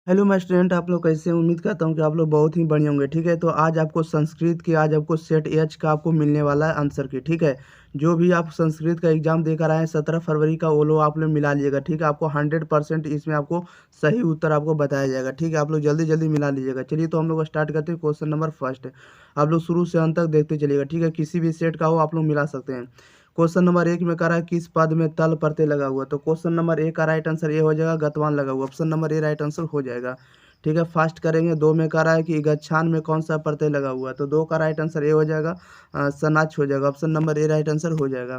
Hello my student, आप लोग कैसे हैं? उम्मीद करता हूँ कि आप लोग बहुत ही बढ़िया होंगे। ठीक है, तो आज आपको संस्कृत की आज आपको सेट एच का आपको मिलने वाला है आंसर की। ठीक है, जो भी आप संस्कृत का एग्जाम देकर आए हैं 17 फरवरी का, वो लोग आप लोग मिला लीजिएगा। ठीक है, आपको 100% इसमें आपको सही उत्तर आपको बताया जाएगा। ठीक है, आप लोग जल्दी जल्दी मिला लीजिएगा। चलिए, तो हम लोग स्टार्ट करते हैं। क्वेश्चन नंबर फर्स्ट, आप लोग शुरू से अंत तक देखते चलिएगा। ठीक है, किसी भी सेट का हो आप लोग मिला सकते हैं। क्वेश्चन नंबर एक में कह रहा है किस पद में तल प्रत्यय लगा हुआ है? तो क्वेश्चन नंबर एक का राइट आंसर ये हो जाएगा, गतवान लगा हुआ। ऑप्शन नंबर ए राइट आंसर हो जाएगा। ठीक है, फास्ट करेंगे। दो में कह रहा है कि गच्छान में कौन सा प्रत्यय लगा हुआ है? तो दो का राइट आंसर ए हो जाएगा, सनाच हो जाएगा। ऑप्शन नंबर ए राइट आंसर हो जाएगा।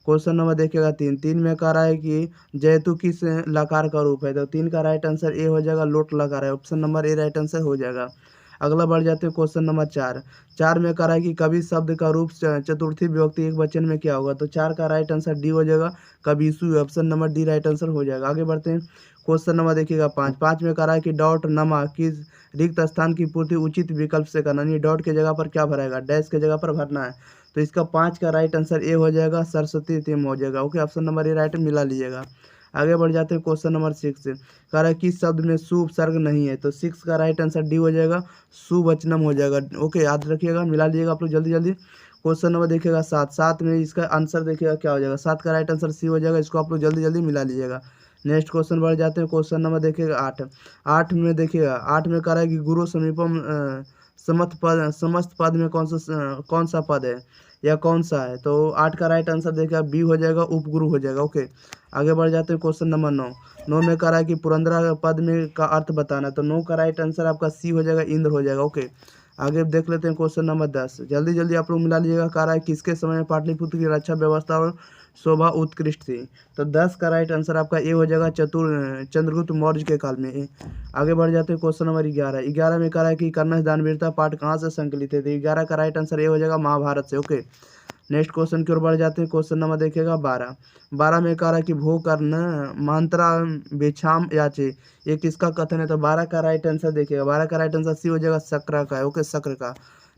क्वेश्चन नंबर देखिएगा तीन, तीन में कह रहा है कि जैतु किस लकार का रूप है? तो तीन का राइट आंसर ए हो जाएगा, लोट लकार है। ऑप्शन नंबर ए राइट आंसर हो जाएगा। अगला बढ़ जाते हैं क्वेश्चन नंबर चार, चार में कह रहा है कि कवि शब्द का रूप चतुर्थी विभक्ति एक वचन में क्या होगा? तो चार का राइट आंसर डी हो जाएगा, Kavisu. Option number D right answer हो जाएगा। आगे बढ़ते हैं। क्वेश्चन नंबर देखिएगा पाँच, पाँच में कह रहा है कि डॉट नमा किस रिक्त स्थान की पूर्ति उचित विकल्प से करना। नहीं, डॉट के जगह पर क्या भरेगा? डैश के जगह पर भरना है। तो इसका पाँच का राइट आंसर ए हो जाएगा, सरस्वती तिम हो जाएगा। ओके, ऑप्शन नंबर ए राइट मिला लीजिएगा। आगे बढ़ जाते हैं क्वेश्चन नंबर सिक्स, कह रहा है किस शब्द में सु उपसर्ग नहीं है? तो सिक्स का राइट आंसर डी हो जाएगा, सुवचनम हो जाएगा। ओके, याद रखिएगा, मिला लीजिएगा आप लोग जल्दी जल्दी। क्वेश्चन नंबर देखिएगा सात, सात में इसका आंसर देखिएगा क्या हो जाएगा? सात का राइट आंसर सी हो जाएगा। इसको आप लोग जल्दी जल्दी मिला लीजिएगा। नेक्स्ट क्वेश्चन बढ़ जाते हैं। क्वेश्चन नंबर देखिएगा आठ, आठ में देखिएगा आठ में कह रहा है कि गुरु समीपम समस्त पद में कौन सा पद है या कौन सा है? तो आठ का राइट आंसर देखिएगा बी हो जाएगा, उपगुरु हो जाएगा। ओके, आगे बढ़ जाते हैं। क्वेश्चन नंबर नौ, नौ में कह रहा है कि पुरंदरा पद में का अर्थ बताना है। तो नौ का राइट आंसर आपका सी हो जाएगा, इंद्र हो जाएगा। ओके, आगे देख लेते हैं क्वेश्चन नंबर दस, जल्दी जल्दी आप लोग मिला लीजिएगा। कह रहा है किसके समय में पाटलिपुत्र की रक्षा व्यवस्था और शोभा उत्कृष्ट थी? तो 10 का राइट आंसर आपका ए हो जाएगा, चंद्रगुप्त मौर्य के काल में। आगे बढ़ जाते हैं क्वेश्चन नंबर ग्यारह, ग्यारह में कह रहा है कि कर्णश दानवीरता पाठ कहाँ से संकलित है? तो 11 का राइट आंसर ए हो जाएगा, महाभारत से। ओके, नेक्स्ट क्वेश्चन की ओर बढ़ जाते हैं। क्वेश्चन नंबर देखिएगा बारह, बारह में कह रहा है कि भू कर्ण मांत्रा बेछाम याचे, ये किसका कथन है? तो 12 का राइट आंसर देखिएगा, 12 का राइट आंसर सी हो जाएगा, शक्र का है। ओके, शक्र का।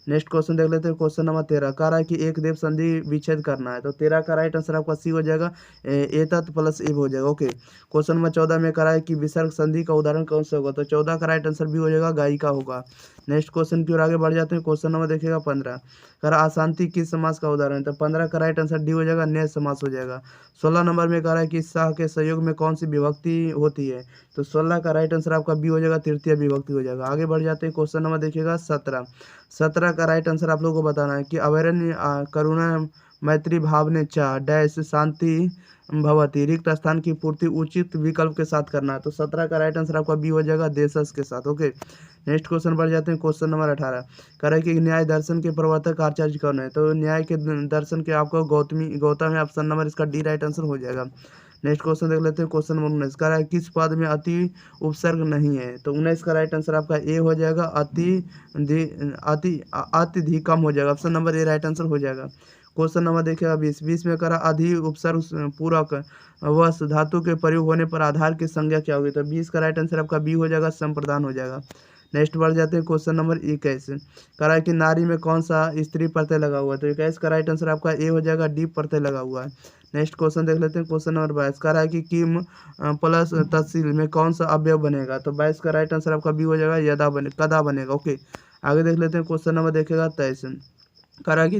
नेक्स्ट क्वेश्चन देख लेते हैं। क्वेश्चन नंबर तेरह, कह रहा है कि एक देव संधि विच्छेद करना है। तो 13 का राइट आंसर आपका सी हो जाएगा, एतत् प्लस एव हो जाएगा। ओके, क्वेश्चन नंबर 14 में कह रहा है कि विसर्ग संधि का उदाहरण कौन सा होगा? तो 14 का राइट आंसर भी हो जाएगा, गायिका होगा। नेक्स्ट क्वेश्चन की ओर आगे बढ़ जाते हैं। क्वेश्चन नंबर देखिएगा 15, कह रहा अशांति किस समास का उदाहरण है? तो 15 का राइट आंसर डी हो जाएगा, न्याय समास हो जाएगा। 16 नंबर में कह रहा है कि शाह के सहयोग में कौन सी विभक्ति होती है? तो 16 का राइट आंसर आपका बी हो जाएगा, तृतीय विभक्ति हो जाएगा। आगे बढ़ जाते हैं। क्वेश्चन नंबर देखिएगा 17, 17 का राइट आंसर आप लोगों को बताना है कि अभयरण्य करुणा मैत्री भाव ने चाह डैश शांति भवती रिक्त स्थान की पूर्ति उचित विकल्प के साथ करना है। तो 17 का राइट आंसर आपका बी हो जाएगा, देशस के साथ। ओके, नेक्स्ट क्वेश्चन बढ़ जाते हैं। क्वेश्चन नंबर 18, कह रहा है कि न्याय दर्शन के प्रवर्तक आचार्य कौन है? तो न्याय के दर्शन के आपको गौतम है। ऑप्शन नंबर इसका डी राइट आंसर हो जाएगा। नेक्स्ट क्वेश्चन देख लेते हैं। क्वेश्चन नंबर 19, कह रहा है किस पद में अति उपसर्ग नहीं है? तो 19 का राइट आंसर आपका ए हो जाएगा, अति कम हो जाएगा। ऑप्शन नंबर ए राइट आंसर हो जाएगा। क्वेश्चन नंबर देखिएगा 20, 20 में करा अधि उपसर्ग पूरक वश धातु के प्रयोग होने पर आधार की संज्ञा क्या होगी? तो 20 का राइट आंसर आपका बी हो जाएगा, संप्रदान हो जाएगा। नेक्स्ट बढ़ जाते हैं। क्वेश्चन नंबर 21, कह रहा है कि नारी में कौन सा स्त्री प्रत्यय लगा हुआ है? तो 21 का राइट आंसर आपका ए हो जाएगा, डी प्रत्यय लगा हुआ है। नेक्स्ट क्वेश्चन देख लेते हैं। क्वेश्चन नंबर 22, कह रहा है कि किम प्लस तहसील में कौन सा अवयव बनेगा? तो 22 का राइट आंसर आपका बी हो जाएगा, कदा बनेगा। ओके, आगे देख लेते हैं। क्वेश्चन नंबर देखेगा 23, कह रहा है कि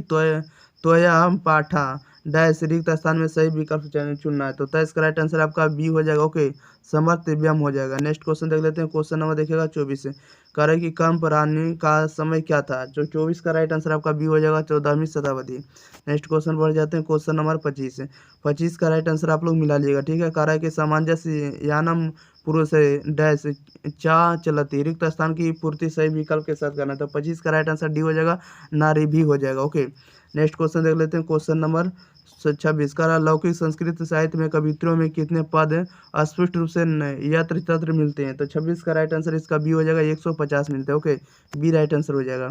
त्वया पाठा डैश रिक्त स्थान में सही विकल्प चुनना है। तो 23 का राइट आंसर आपका बी हो जाएगा। ओके, समर्थ व्यम हो जाएगा। नेक्स्ट क्वेश्चन देख लेते हैं। क्वेश्चन नंबर देखिएगा 24, कह रहा है कि कर्म रानी का समय क्या था? जो 24 का राइट आंसर आपका बी हो जाएगा, 14वीं शताब्दी। नेक्स्ट क्वेश्चन बढ़ जाते हैं। क्वेश्चन नंबर 25, 25 का राइट आंसर आप लोग मिला लीजिएगा। ठीक है, कह रहा है कि सामंजस्य यानम पुरुष डैश चा चलती रिक्त स्थान की पूर्ति सही विकल्प के साथ करना है। तो 25 का राइट आंसर डी हो जाएगा, नारी भी हो जाएगा। ओके, नेक्स्ट क्वेश्चन देख लेते हैं। क्वेश्चन नंबर 26, का लौकिक संस्कृत साहित्य में कवित्रों में कितने पद स्पष्ट रूप से यत्र तत्र मिलते हैं? तो 26 का राइट आंसर इसका बी हो जाएगा, 150 मिलते हैं। ओके, बी राइट आंसर हो जाएगा।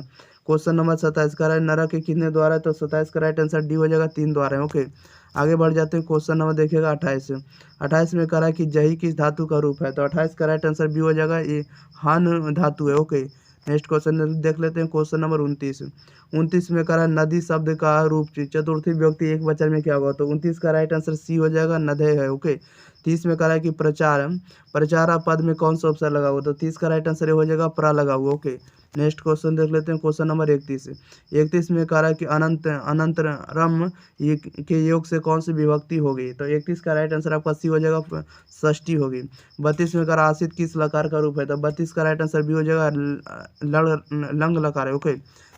क्वेश्चन नंबर 27, का नरक के कितने द्वार है? तो 27 का राइट आंसर डी हो जाएगा, 3 द्वार है। ओके, आगे बढ़ जाते हैं। क्वेश्चन नंबर देखिएगा 28, 28 में कह रहा है कि जही किस धातु का रूप है? तो 28 का राइट आंसर बी हो जाएगा, ये हान धातु है। ओके, नेक्स्ट क्वेश्चन देख लेते हैं। क्वेश्चन नंबर 29, 29 में कह रहा है नदी शब्द का रूप चतुर्थी विभक्ति एक वचन में क्या होगा? तो 29 का राइट आंसर सी हो जाएगा, नदय है। ओके, 30 में कह रहा है कि प्रचार प्रचार पद में कौन सा उपसर्ग लगा हुआ, तो 30 का राइट आंसर ये हो जाएगा प्रा लगा हुआ। ओके, नेक्स्ट क्वेश्चन देख लेते हैं, क्वेश्चन नंबर 31। 31 में कह रहा है कि अनंत अनंतरम ये के योग से कौन सी विभक्ति होगी, तो 31 का राइट आंसर आपका सी हो जाएगा, षष्ठी होगी। 32 में कह रहा आशित किस लकार का रूप है, तो 32 का राइट आंसर भी हो जाएगा लंग लकार है। ओके,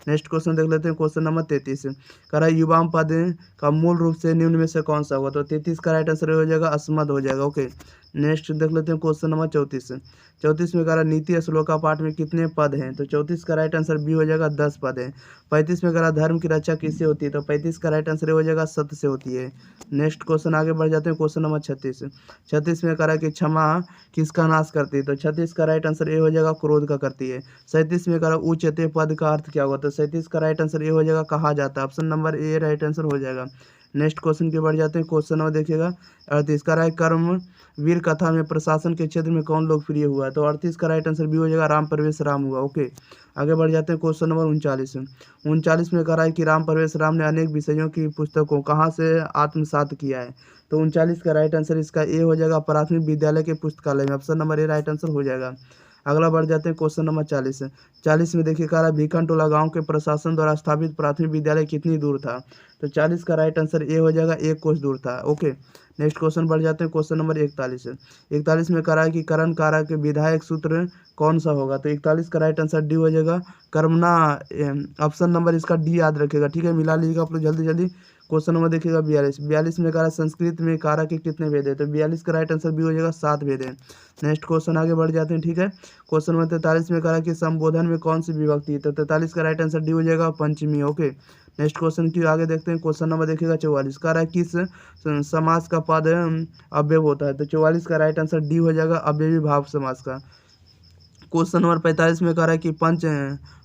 नेक्स्ट क्वेश्चन देख लेते हैं, क्वेश्चन नंबर 33। कह रहा है युवाम पद का मूल रूप से निम्न में से कौन सा होगा, तो 33 का राइट आंसर हो जाएगा अस्मद हो जाएगा। ओके, नेक्स्ट देख लेते हैं, क्वेश्चन नंबर 34। 34 में कह रहा है नीति श्लोका पाठ में कितने पद हैं, तो 34 का राइट आंसर बी हो जाएगा 10 पद हैं। 35 में कह रहा है धर्म की रक्षा किससे होती है, तो 35 का राइट आंसर हो जाएगा सत्य से होती है। नेक्स्ट क्वेश्चन आगे बढ़ जाते हैं, क्वेश्चन नंबर 36। 36 में कह रहा है कि क्षमा किसका नाश करती है, तो 36 का राइट आंसर ये हो जाएगा क्रोध का करती है। 37 में कह रहा है उच्चते पद का अर्थ क्या होगा, तो 37 का राइट आंसर ये हो जाएगा कहा जाता है, ऑप्शन नंबर ए राइट आंसर हो जाएगा। नेक्स्ट क्वेश्चन के बढ़ जाते हैं, क्वेश्चन नंबर देखिएगा 38। कह रहा है कर्म वीर कथा में प्रशासन के क्षेत्र में कौन लोकप्रिय हुआ, तो 38 का राइट आंसर भी हो जाएगा राम प्रवेश राम हुआ। ओके, आगे बढ़ जाते हैं, क्वेश्चन नंबर 39। 39 में कह रहा है कि राम प्रवेश राम ने अनेक विषयों की पुस्तकों कहाँ से आत्मसात किया है, तो 39 का राइट आंसर इसका ए हो जाएगा प्राथमिक विद्यालय के पुस्तकालय में, ऑप्शन नंबर ए राइट आंसर हो जाएगा। अगला बढ़ जाते हैं, क्वेश्चन नंबर 40। 40 में देखिए कह रहा है भीखन टोला गांव के प्रशासन द्वारा स्थापित प्राथमिक विद्यालय कितनी दूर था, तो 40 का राइट आंसर ए हो जाएगा 1 कोस दूर था। ओके, नेक्स्ट क्वेश्चन बढ़ जाते हैं, क्वेश्चन नंबर 41। 41 में कह रहा है कि करण कारक के विधायक सूत्र कौन सा होगा, तो 41 का राइट आंसर डी हो जाएगा कर्मणा, ऑप्शन नंबर इसका डी याद रखेगा, ठीक है, मिला लीजिएगा आप लोग जल्दी जल्दी। क्वेश्चन नंबर देखिएगा 42। 42 में कह रहा है संस्कृत में कारक के कितने भेद है, तो 42 का राइट आंसर भी हो जाएगा 7 भेद है। नेक्स्ट क्वेश्चन आगे बढ़ जाते हैं, ठीक है। क्वेश्चन नंबर 43 में कह रहा है कि संबोधन में कौन सी विभक्ति है, तो 43 का राइट आंसर डी हो जाएगा पंचमी। ओके, नेक्स्ट क्वेश्चन की आगे देखते हैं, क्वेश्चन नंबर देखिएगा 44। कह रहा है किस समास का पद अव्यय होता है, तो 44 का राइट आंसर डी हो जाएगा अव्ययी भाव समास का। क्वेश्चन नंबर 45 में कह रहा है कि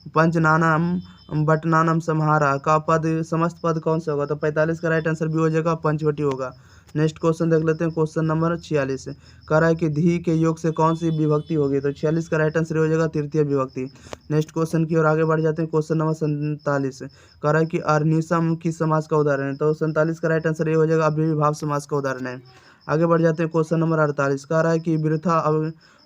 पंचनानम बटनानम समहारा का पद समस्त पद कौन सा होगा, तो 45 का राइट आंसर भी हो जाएगा पंचवटी होगा। नेक्स्ट क्वेश्चन देख लेते हैं, क्वेश्चन नंबर 46। कह रहा है कि धी के योग से कौन सी विभक्ति होगी, तो 46 का राइट आंसर हो जाएगा तृतीय विभक्ति। नेक्स्ट क्वेश्चन की ओर आगे बढ़ जाते हैं, क्वेश्चन नंबर 47। कह रहा है कि अर्निसम किस समास का उदाहरण है, तो 47 का राइट आंसर ये हो जाएगा अव्ययी भाव समास का उदाहरण है। आगे बढ़ जाते हैं, क्वेश्चन नंबर 48। कह रहा है कि वृथा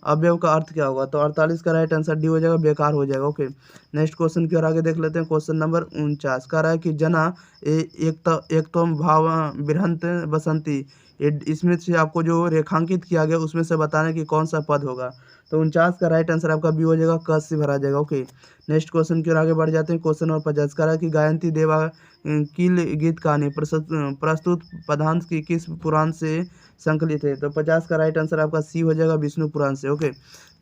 अवयव का अर्थ क्या होगा, तो 48 का राइट आंसर डी हो जाएगा बेकार हो जाएगा। ओके, नेक्स्ट क्वेश्चन की ओर आगे देख लेते हैं, क्वेश्चन नंबर 49। कह रहा है कि जना एक तो भाव बृहंत बसंती, इसमें से आपको जो रेखांकित किया गया उसमें से बताना कि कौन सा पद होगा, तो 49 का राइट आंसर आपका बी हो जाएगा क से भरा जाएगा। ओके, नेक्स्ट क्वेश्चन की ओर आगे बढ़ जाते हैं, क्वेश्चन नंबर 50। कह रहा है कि गायंती देवा किल गीत कहानी प्रस्तुत पदांश की किस पुराण से संकलित है, तो 50 का राइट आंसर आपका सी हो जाएगा विष्णु पुराण से। ओके,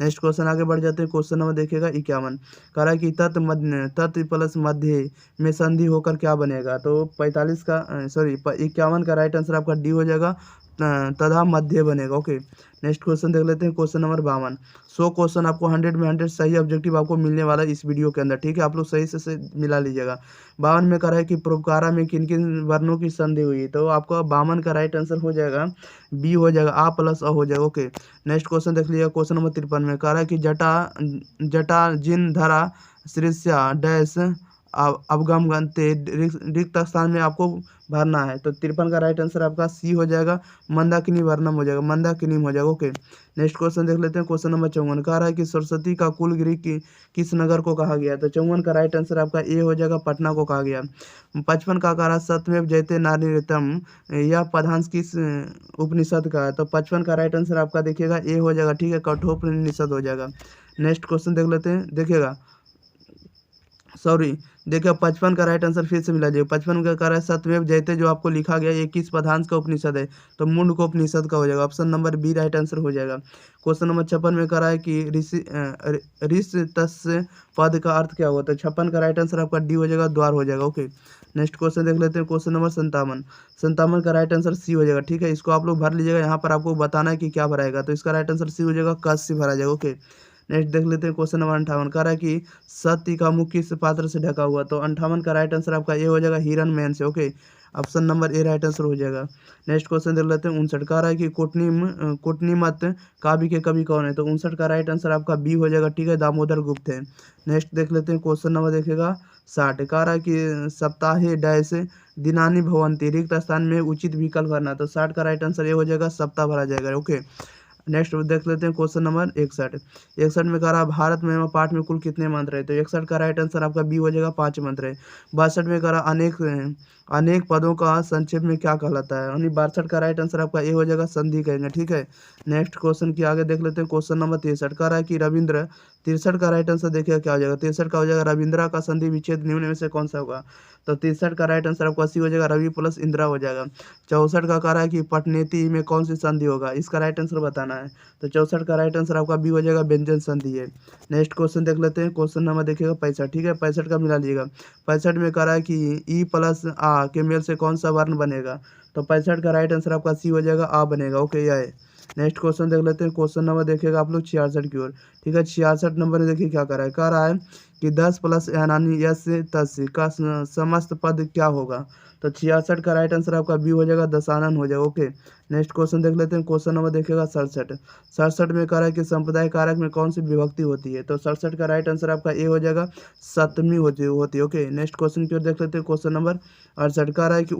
नेक्स्ट क्वेश्चन आगे बढ़ जाते हैं, क्वेश्चन नंबर देखिएगा 51। कह रहा है कि तत् प्लस मध्य में संधि होकर क्या बनेगा, तो 45 का 51 का राइट आंसर आपका डी हो जाएगा तथा मध्य बनेगा। ओके, नेक्स्ट क्वेश्चन देख लेते हैं, क्वेश्चन नंबर 52। 100 क्वेश्चन आपको 100 में 100 सही ऑब्जेक्टिव आपको मिलने वाला है इस वीडियो के अंदर, ठीक है, आप लोग सही से मिला लीजिएगा। 52 में कह रहा है कि परोपकारा में किन किन वर्णों की संधि हुई, तो आपका 52 का राइट आंसर हो जाएगा बी हो जाएगा आ प्लस अ हो जाएगा। ओके, नेक्स्ट क्वेश्चन देख लीजिएगा, क्वेश्चन नंबर 53 में कह रहा है कि जटा जटा जिन धरा शीर्ष्या डैश अवगम गंते रिक्त स्थान में आपको भरना है, तो 53 का राइट आंसर आपका सी हो जाएगा मंदाकिनी वर्णम हो जाएगा, मंदाकिनीम हो जाएगा। ओके, नेक्स्ट क्वेश्चन देख लेते हैं, क्वेश्चन नंबर 54। कह रहा है कि सरस्वती का कुल गिरी किस नगर को कहा गया, तो 54 का राइट आंसर आपका ए हो जाएगा पटना को कहा गया। 55 का कह रहा है सत्यमेव जयते नारीतम, यह पदांश किस उपनिषद का है, तो 55 का राइट आंसर आपका देखिएगा ए हो जाएगा, ठीक है, कठोपनिषद हो जाएगा। नेक्स्ट क्वेश्चन देख लेते हैं, देखिएगा देखिए 55 का राइट आंसर फिर से मिला जाएगा। 55 का कह रहा है सत्यमेव जयते जो आपको लिखा गया ये किस पदांश का उपनिषद है, तो मुंड को उपनिषद का हो जाएगा, option number B right answer हो जाएगा। क्वेश्चन नंबर 56 में कह रहा है कि ऋष तस्य पद का अर्थ क्या होता है, 56 का राइट आंसर आपका डी हो जाएगा द्वार हो जाएगा। ओके, नेक्स्ट क्वेश्चन देख लेते हैं, क्वेश्चन नंबर 57 का राइट आंसर सी हो जाएगा, ठीक है, इसको आप लोग भर लीजिएगा, यहाँ पर आपको बताना है कि क्या भराएगा, तो इसका राइट आंसर सी हो जाएगा कस से भरा जाएगा। ओके, नेक्स्ट देख लेते हैं, क्वेश्चन नंबर 58। कह रहा है कि सत्य का मुख किस पात्र से ढका हुआ, तो 58 का राइट आंसर आपका ये हो जाएगा हिरण मैन से। ओके, ऑप्शन नंबर ए राइट आंसर हो जाएगा। नेक्स्ट क्वेश्चन देख लेते हैं 59 कह रहा है कि कोटनीमत काव्य के कवि कौन है, तो 59 का राइट आंसर आपका बी हो जाएगा, ठीक है, दामोदर गुप्त है। नेक्स्ट देख लेते हैं क्वेश्चन नंबर देखिएगा 60 कह रहा है कि सप्ताहे डैश दिनानि भवंती रिक्त स्थान में उचित विकल्प भरना, तो 60 का राइट आंसर ये हो जाएगा, सप्ताह भरा जाएगा। ओके, नेक्स्ट देख लेते हैं क्वेश्चन नंबर 61 में कह रहा है भारत में पाठ में कुल कितने मंत्र है, तो 61 का राइट आंसर आपका बी हो जाएगा, 5 मंत्र है। 62 में कह रहा अनेक अनेक पदों का संक्षेप में क्या कहलाता है, यानी 62 का राइट आंसर आपका ए हो जाएगा, संधि कहेंगे, ठीक है। नेक्स्ट क्वेश्चन की आगे देख लेते हैं क्वेश्चन नंबर 63 कह रहा है कि रविंद्र 63 का राइट आंसर देखिएगा क्या हो जाएगा, 63 का हो जाएगा रविंद्रा का संधि विच्छेद निम्न में से कौन सा होगा, तो 63 का राइट आंसर आपका सी हो जाएगा, रवि प्लस इंदिरा हो जाएगा। 64 का कह रहा है कि पटनेती में कौन सी संधि होगा, इसका राइट आंसर बताना है, तो 64 का राइट आंसर आपका बी हो जाएगा, व्यंजन संधि है। नेक्स्ट क्वेश्चन देख लेते हैं क्वेश्चन नंबर देखिएगा 65, ठीक है, 65 का मिला लीजिएगा। 65 में कह रहा है कि ई प्लस आ के मेल से कौन सा वर्ण बनेगा, तो 65 का राइट आंसर आपका सी हो जाएगा, आ बनेगा। ओके, यह है। नेक्स्ट क्वेश्चन देख लेते हैं क्वेश्चन नंबर देखिएगा आप लोग 66 की ओर, ठीक है। 66 नंबर में देखिए क्या कह रहा है कि 10 प्लस यानी यस तस का समस्त पद क्या होगा, तो 66 का राइट आंसर आपका बी हो जाएगा, दशानन हो जाएगा। ओके, नेक्स्ट क्वेश्चन देख लेते हैं क्वेश्चन नंबर देखिएगा 67 में कह रहा है कि संप्रदाय कारक में कौन सी विभक्ति होती है, तो 67 का राइट आंसर आपका ए हो जाएगा, सप्तमी होती है। ओके, नेक्स्ट क्वेश्चन की ओर देख लेते हैं क्वेश्चन नंबर 68 कह रहा है कि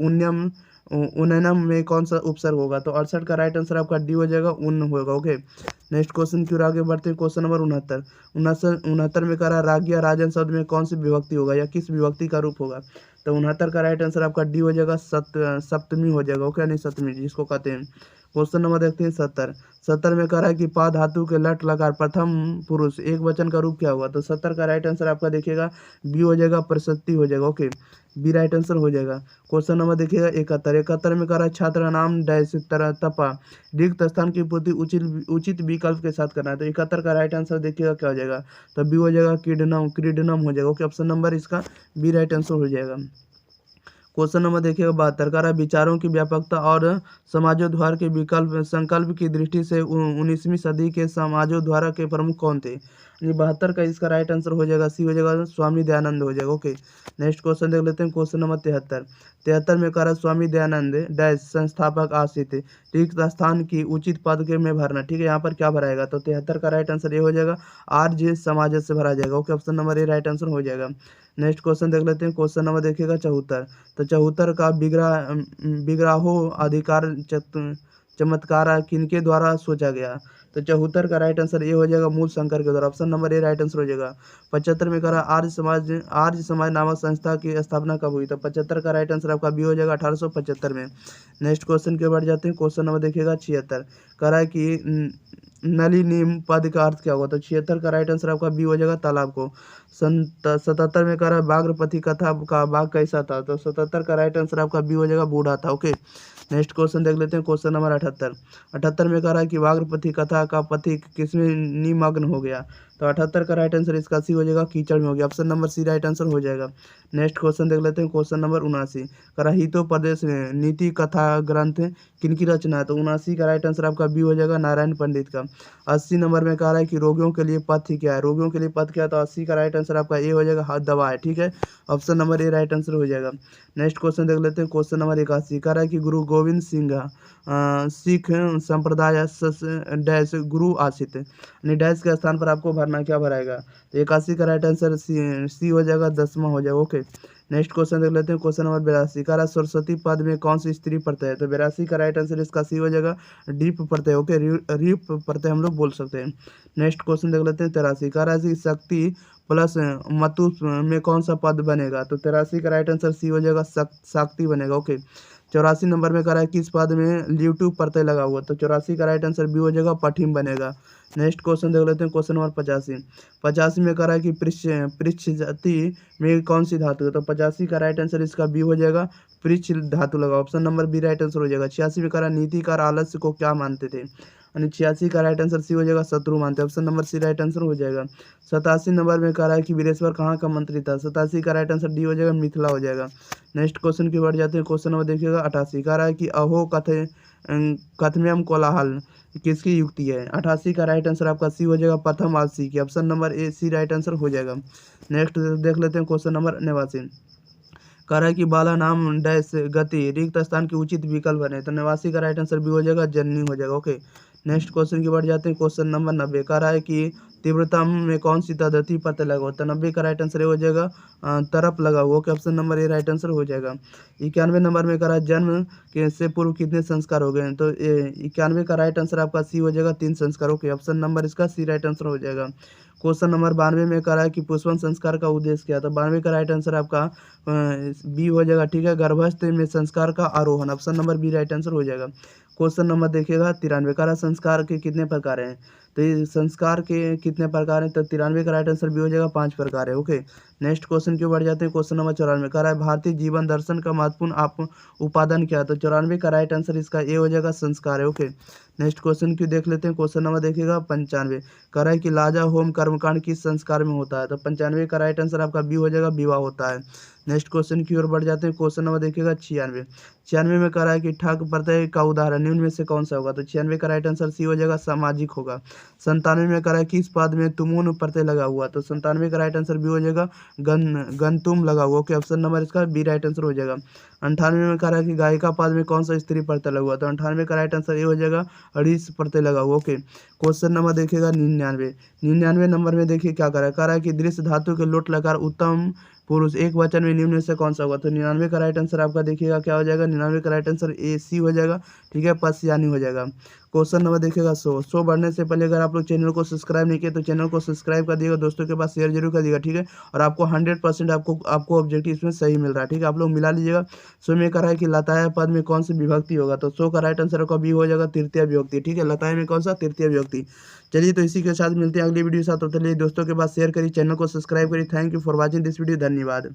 उन्नयनम में कौन सा उपसर्ग होगा, तो 68 का राइट आंसर आपका डी हो जाएगा, उन्न होगा। ओके, नेक्स्ट क्वेश्चन की ओर आगे बढ़ते हैं क्वेश्चन नंबर 69 में कह रहा है राज्य या राजन शब्द में कौन सी विभक्ति होगा या किस विभक्ति का रूप होगा, तो 69 का राइट आंसर आपका डी हो जाएगा, सप्तमी हो जाएगा। ओके, नहीं सप्तमी जिसको कहते हैं। क्वेश्चन नंबर देखते हैं 70 में कह रहा है कि पा धातु के लट लकार प्रथम पुरुष एक वचन का रूप क्या होगा, तो 70 का राइट आंसर आपका देखिएगा बी हो जाएगा, प्रशस्ति हो जाएगा। ओके, बी राइट आंसर हो जाएगा। क्वेश्चन नंबर देखिएगा 71 में कह रहा है छात्र नाम डैश तरह तपा रिक्त स्थान की पूर्ति उचित विकल्प के साथ करना है, तो 71 का राइट आंसर देखिएगा क्या हो जाएगा, तो बी हो जाएगा, क्रीडनम हो जाएगा। ओके, ऑप्शन नंबर इसका बी राइट आंसर हो जाएगा। क्वेश्चन नंबर देखिएगा 72 कह रहा है विचारों की व्यापकता और समाजोद्धार के विकल्प संकल्प की दृष्टि से 19वीं सदी के समाजोद्धार के प्रमुख कौन थे, 72 का इसका राइट आंसर हो जाएगा, सी हो जाएगा, स्वामी दयानंद हो जाएगा। ओके, नेक्स्ट क्वेश्चन देख लेते हैं क्वेश्चन नंबर 73 में कह रहा है स्वामी दयानंद डैश संस्थापक आश्रित रिक्त स्थान की उचित पद के में भरना, ठीक है, यहाँ पर क्या भराएगा, तो 73 का राइट आंसर ये हो जाएगा, आर्य समाज से भरा जाएगा। ओके, ऑप्शन नंबर ए राइट आंसर हो जाएगा। नेक्स्ट क्वेश्चन देख लेते हैं क्वेश्चन नंबर देखिएगा 74, तो 74 का विग्राहो अधिकार चमत्कार किनके द्वारा सोचा गया, तो 74 का राइट आंसर ये हो जाएगा, मूल शंकर के द्वारा। ऑप्शन नंबर ए राइट आंसर हो जाएगा। 75 में कह रहा आर्य समाज नामक संस्था की स्थापना कब हुई, तो 75 का राइट आंसर आपका बी हो जाएगा, 1875 में। नेक्स्ट क्वेश्चन के बढ़ जाते हैं क्वेश्चन नंबर देखिएगा 76 कह रहा है कि नलिनीम पद का अर्थ क्या होगा, तो 76 का राइट आंसर आपका बी हो जाएगा, तालाब को। 77 में कह रहा है बाग्रपति कथा का बाघ कैसा था, तो 77 का राइट आंसर आपका बी हो जाएगा, बूढ़ा था। ओके, नेक्स्ट क्वेश्चन देख लेते हैं क्वेश्चन नंबर 78 में कह रहा है कि बाग्रपति कथा का पथिक किसमें निमग्न हो गया, तो 78 का राइट आंसर इसका सी हो जाएगा, कीचड़ में हो गया। Option number C right answer हो जाएगा। नेक्स्ट क्वेश्चन देख लेते हैं क्वेश्चन नंबर 79 कह रहा हितो प्रदेश में नीति कथा ग्रंथ किनकी रचना है, तो 79 का राइट आंसर आपका बी हो जाएगा, नारायण पंडित का। 80 नंबर में कह रहा है कि रोगियों के लिए पथ्य क्या है, रोगियों के लिए पथ्य क्या है, तो 80 का राइट आंसर आपका ए हो जाएगा, हाथ दवा है, ठीक है, ऑप्शन नंबर ए राइट आंसर हो जाएगा। नेक्स्ट क्वेश्चन देख लेते हैं क्वेश्चन नंबर 81 कह रहा है कि गुरु गोविंद सिंह सिख संप्रदाय डैश गुरु आशित यानी डैश के स्थान पर आपको भरना क्या भराएगा, तो 81 का राइट आंसर सी हो जाएगा, 10वां हो जाएगा। ओके, नेक्स्ट क्वेश्चन देख लेते हैं क्वेश्चन नंबर 82 कह रहा है सरस्वती पद में कौन सी स्त्री प्रत्यय है, तो 82 का राइट आंसर इसका सी हो जाएगा, डीप प्रत्यय। ओके, रीप प्रत्यय हम लोग बोल सकते हैं। नेक्स्ट क्वेश्चन देख लेते हैं 83 कह रहा है शक्ति प्लस मतु में कौन सा पद बनेगा, तो 83 का राइट आंसर सी हो जाएगा, शक्ति बनेगा। ओके, 84 नंबर में कह रहा है किस पद में ल्यूटिव प्रत्यय लगा हुआ, तो 84 का राइट आंसर बी हो जाएगा, पठिम बनेगा। नेक्स्ट क्वेश्चन देख लेते हैं क्वेश्चन नंबर 85 में कह रहा है कि पृच्छ जाति में कौन सी धातु है, तो 85 का राइट आंसर इसका बी हो जाएगा, पृच्छ धातु लगा। Option number B right answer हो जाएगा। 86 में कह रहा है नीतिकार आलस्य को क्या मानते थे, यानी 86 का राइट आंसर सी हो जाएगा, शत्रु मानते। Option number C right answer हो जाएगा। 87 नंबर में कह रहा है कि वीरेश्वर कहाँ का मंत्री था, 87 का राइट आंसर डी हो जाएगा, मिथिला हो जाएगा। नेक्स्ट क्वेश्चन की बढ़ जाते हैं क्वेश्चन नंबर देखिएगा 88 कह रहा है कि अहो कथम्यम कोलाहल किसकी युक्ति है, 88 का राइट आंसर आपका सी हो जाएगा, प्रथम आलसी की। Option number A C right answer हो जाएगा। नेक्स्ट देख लेते हैं क्वेश्चन नंबर 89 कह रहा है कि बाला नाम डैश गति रिक्त स्थान के उचित विकल्प बने, तो 89 का राइट आंसर बी हो जाएगा, जननी हो जाएगा। ओके, नेक्स्ट क्वेश्चन की बढ़ जाते हैं। क्वेश्चन नंबर 90 कह रहा है कि तीव्रता में कौन सी पद्धति पता लगा हो, तो 90 का राइट आंसर ये हो जाएगा तरफ लगा हुआ। ओके, ऑप्शन नंबर ए राइट आंसर हो जाएगा। 91 नंबर में कह रहा है जन्म के से पूर्व कितने संस्कार हो गए हैं, तो 91 का राइट आंसर आपका सी हो जाएगा, 3 संस्कार। ओके, ऑप्शन नंबर इसका सी राइट आंसर हो जाएगा। क्वेश्चन नंबर 92 में कह रहा है कि पुष्पन संस्कार का उद्देश्य क्या था, 92 का राइट आंसर आपका बी हो जाएगा, ठीक है। गर्भस्थ में संस्कार का आरोहण, option number B right answer हो जाएगा। क्वेश्चन नंबर देखिएगा 93 का, संस्कार के कितने प्रकार हैं, तो ये संस्कार के कितने प्रकार हैं, तो 93 का राइट आंसर भी हो जाएगा, 5 प्रकार है। ओके, नेक्स्ट क्वेश्चन की ओर बढ़ जाते हैं। क्वेश्चन नंबर 94 कह रहा है भारतीय जीवन दर्शन का महत्वपूर्ण आप उपादान क्या है, तो 94 का राइट आंसर इसका ए हो जाएगा, संस्कार है। ओके, नेक्स्ट क्वेश्चन की देख लेते हैं। क्वेश्चन नंबर देखिएगा 95 कह रहा है कि लाजा होम कर्मकांड किस संस्कार में होता है, तो 95 का राइट आंसर आपका बी हो जाएगा, विवाह होता है। नेक्स्ट क्वेश्चन की ओर बढ़ जाते हैं। क्वेश्चन नंबर देखिएगा 96 96 में कह रहा है कि ठग प्रत्यय का उदाहरण निम्न में से कौन सा होगा, तो 96 का राइट आंसर सी हो जाएगा, सामाजिक होगा। 97 में कह रहा है किस पद में तुमुन प्रत्यय लगा हुआ, तो 97 का राइट आंसर बी हो जाएगा, गंतुम लगा हुआ। ओके, ऑप्शन नंबर इसका बी राइट आंसर हो जाएगा। 98 में कह रहा है कि गायिका पद में कौन सा स्त्री प्रत्यय लगा हुआ, तो 98 का राइट आंसर ये हो जाएगा, अड़ीस प्रत्यय लगा हुआ। ओके, क्वेश्चन नंबर देखिएगा 99 नंबर में देखिए क्या कह रहा है कि दृश्य धातु के लोट लकार उत्तम पुरुष एक वचन में निम्न में से कौन सा होगा, तो 99 का राइट आंसर आपका देखिएगा क्या हो जाएगा, 99 का राइट आंसर ए सी हो जाएगा, ठीक है, पश्यानी हो जाएगा। क्वेश्चन नंबर देखिएगा 100 बढ़ने से पहले अगर आप लोग चैनल को सब्सक्राइब नहीं किए तो चैनल को सब्सक्राइब कर दिएगा, दोस्तों के पास शेयर जरूर कर दिएगा, ठीक है। और आपको 100% आपको ऑब्जेक्टिव इसमें सही मिल रहा है, ठीक है, आप लोग मिला लीजिएगा। सो में कह रहा है कि लताया पद में कौन सी विभक्ति होगा, तो 100 का राइट आंसर आपका बी हो जाएगा, तृतीय विभक्ति, ठीक है। लताया में कौन सा, तृतीय विभक्ति। चलिए, तो इसी के साथ मिलते हैं अगली वीडियो के साथ, तो चलिए दोस्तों के पास शेयर करिए, चैनल को सब्सक्राइब करिए। Thank you for watching this video, धन्यवाद।